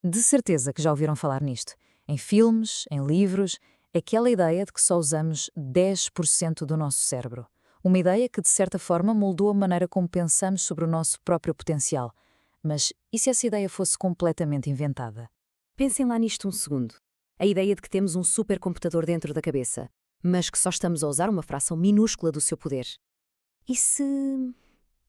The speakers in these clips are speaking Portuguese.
De certeza que já ouviram falar nisto. Em filmes, em livros, aquela ideia de que só usamos 10% do nosso cérebro. Uma ideia que, de certa forma, moldou a maneira como pensamos sobre o nosso próprio potencial. Mas e se essa ideia fosse completamente inventada? Pensem lá nisto um segundo. A ideia de que temos um supercomputador dentro da cabeça, mas que só estamos a usar uma fração minúscula do seu poder. E se...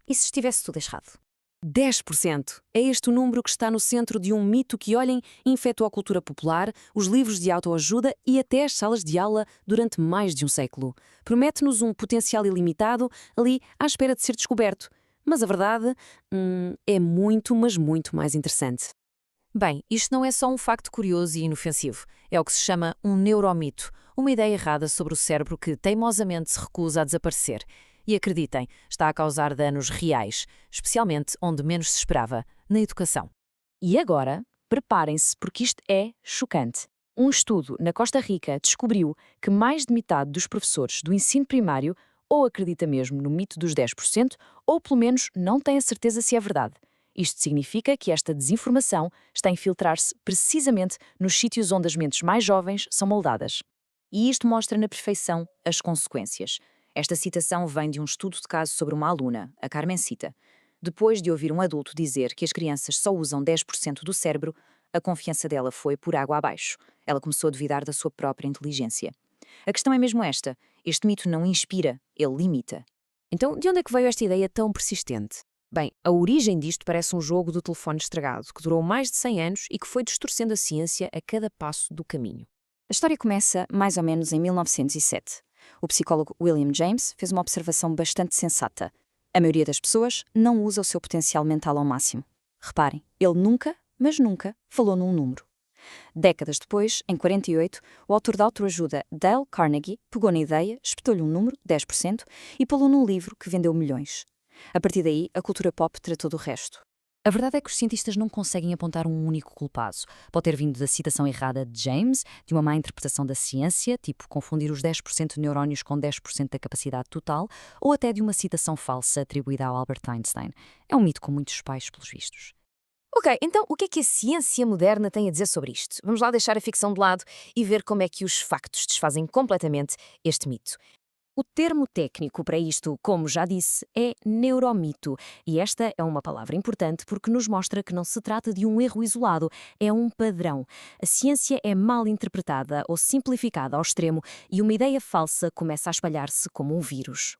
E se estivesse tudo errado? 10%. É este o número que está no centro de um mito que, olhem, infectou a cultura popular, os livros de autoajuda e até as salas de aula durante mais de um século. Promete-nos um potencial ilimitado ali à espera de ser descoberto. Mas a verdade é muito, mas muito mais interessante. Bem, isto não é só um facto curioso e inofensivo. É o que se chama um neuromito, uma ideia errada sobre o cérebro que teimosamente se recusa a desaparecer. E acreditem, está a causar danos reais, especialmente onde menos se esperava, na educação. E agora, preparem-se porque isto é chocante. Um estudo na Costa Rica descobriu que mais de metade dos professores do ensino primário ou acredita mesmo no mito dos 10%, ou pelo menos não tem a certeza se é verdade. Isto significa que esta desinformação está a infiltrar-se precisamente nos sítios onde as mentes mais jovens são moldadas. E isto mostra na perfeição as consequências. Esta citação vem de um estudo de caso sobre uma aluna, a Carmencita. Depois de ouvir um adulto dizer que as crianças só usam 10% do cérebro, a confiança dela foi por água abaixo. Ela começou a duvidar da sua própria inteligência. A questão é mesmo esta: este mito não inspira, ele limita. Então, de onde é que veio esta ideia tão persistente? Bem, a origem disto parece um jogo do telefone estragado, que durou mais de 100 anos e que foi distorcendo a ciência a cada passo do caminho. A história começa mais ou menos em 1907. O psicólogo William James fez uma observação bastante sensata. A maioria das pessoas não usa o seu potencial mental ao máximo. Reparem, ele nunca, mas nunca, falou num número. Décadas depois, em 48, o autor da autoajuda Dale Carnegie pegou na ideia, espetou-lhe um número, 10%, e pô-lo num livro que vendeu milhões. A partir daí, a cultura pop tratou do resto. A verdade é que os cientistas não conseguem apontar um único culpado. Pode ter vindo da citação errada de James, de uma má interpretação da ciência, tipo confundir os 10% de neurónios com 10% da capacidade total, ou até de uma citação falsa atribuída ao Albert Einstein. É um mito com muitos pais, pelos vistos. Ok, então o que é que a ciência moderna tem a dizer sobre isto? Vamos lá deixar a ficção de lado e ver como é que os factos desfazem completamente este mito. O termo técnico para isto, como já disse, é neuromito, e esta é uma palavra importante porque nos mostra que não se trata de um erro isolado, é um padrão. A ciência é mal interpretada ou simplificada ao extremo e uma ideia falsa começa a espalhar-se como um vírus.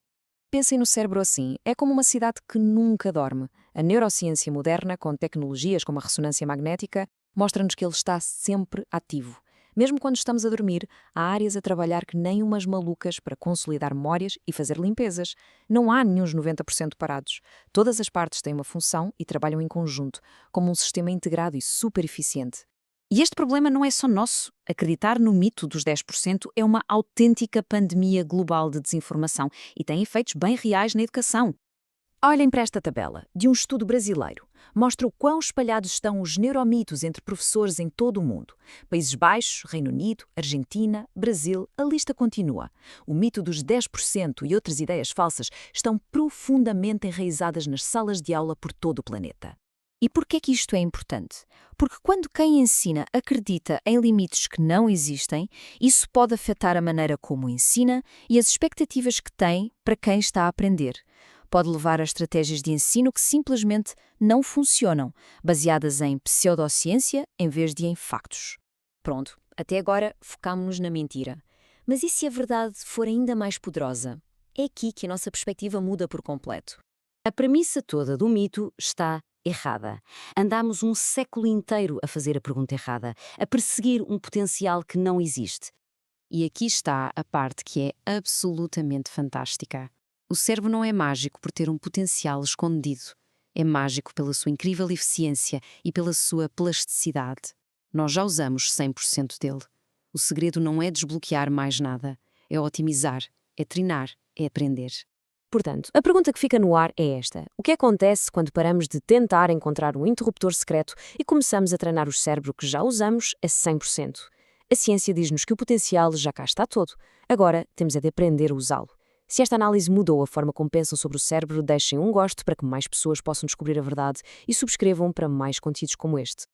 Pensem no cérebro assim, é como uma cidade que nunca dorme. A neurociência moderna, com tecnologias como a ressonância magnética, mostra-nos que ele está sempre ativo. Mesmo quando estamos a dormir, há áreas a trabalhar que nem umas malucas para consolidar memórias e fazer limpezas. Não há nenhum 90% parados. Todas as partes têm uma função e trabalham em conjunto, como um sistema integrado e super eficiente. E este problema não é só nosso. Acreditar no mito dos 10% é uma autêntica pandemia global de desinformação e tem efeitos bem reais na educação. Olhem para esta tabela, de um estudo brasileiro. Mostra o quão espalhados estão os neuromitos entre professores em todo o mundo. Países Baixos, Reino Unido, Argentina, Brasil, a lista continua. O mito dos 10% e outras ideias falsas estão profundamente enraizadas nas salas de aula por todo o planeta. E por que é que isto é importante? Porque quando quem ensina acredita em limites que não existem, isso pode afetar a maneira como ensina e as expectativas que tem para quem está a aprender. Pode levar a estratégias de ensino que simplesmente não funcionam, baseadas em pseudociência em vez de em factos. Pronto, até agora focámos-nos na mentira. Mas e se a verdade for ainda mais poderosa? É aqui que a nossa perspectiva muda por completo. A premissa toda do mito está errada. Andámos um século inteiro a fazer a pergunta errada, a perseguir um potencial que não existe. E aqui está a parte que é absolutamente fantástica. O cérebro não é mágico por ter um potencial escondido. É mágico pela sua incrível eficiência e pela sua plasticidade. Nós já usamos 100% dele. O segredo não é desbloquear mais nada. É otimizar, é treinar, é aprender. Portanto, a pergunta que fica no ar é esta. O que acontece quando paramos de tentar encontrar um interruptor secreto e começamos a treinar o cérebro que já usamos a 100%? A ciência diz-nos que o potencial já cá está todo. Agora temos de aprender a usá-lo. Se esta análise mudou a forma como pensam sobre o cérebro, deixem um gosto para que mais pessoas possam descobrir a verdade e subscrevam para mais conteúdos como este.